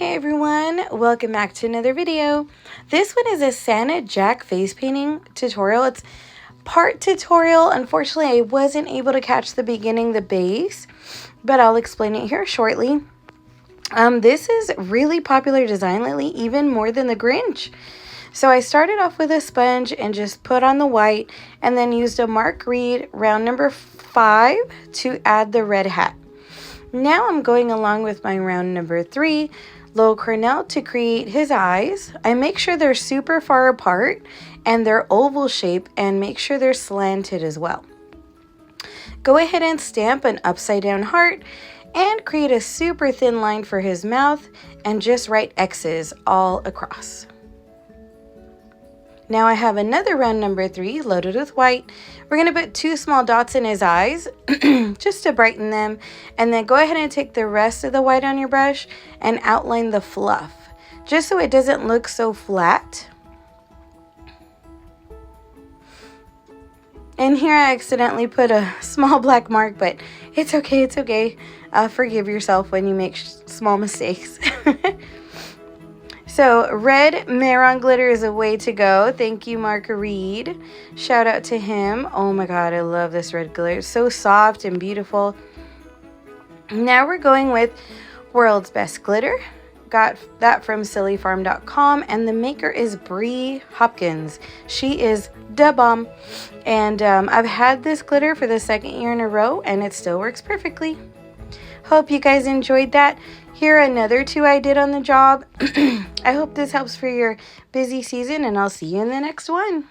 Hey everyone, welcome back to another video. This one is a Santa Jack face painting tutorial. It's part tutorial. Unfortunately, I wasn't able to catch the beginning, the base, but I'll explain it here shortly. This is really popular design lately, even more than the Grinch. So I started off with a sponge and just put on the white and then used a Reid Round number 5 to add the red hat. Now I'm going along with my round number 3, Low Cornell, to create his eyes. I make sure they're super far apart and they're oval shape, and make sure they're slanted as well. Go ahead and stamp an upside down heart and create a super thin line for his mouth and just write X's all across. Now I have another round number 3 loaded with white. We're going to put 2 small dots in his eyes just to brighten them, and then go ahead and take the rest of the white on your brush and outline the fluff just so it doesn't look so flat. And here I accidentally put a small black mark, but it's okay, it's okay. Forgive yourself when you make small mistakes. So red Mehron glitter is a way to go. Thank you, Reid. Shout out to him. Oh my God, I love this red glitter. It's so soft and beautiful. Now we're going with World's Best Glitter. Got that from sillyfarm.com, and the maker is Bree Hopkins. She is da bomb. And I've had this glitter for the 2nd year in a row, and it still works perfectly. Hope you guys enjoyed that. Here are another 2 I did on the job. I hope this helps for your busy season, and I'll see you in the next one.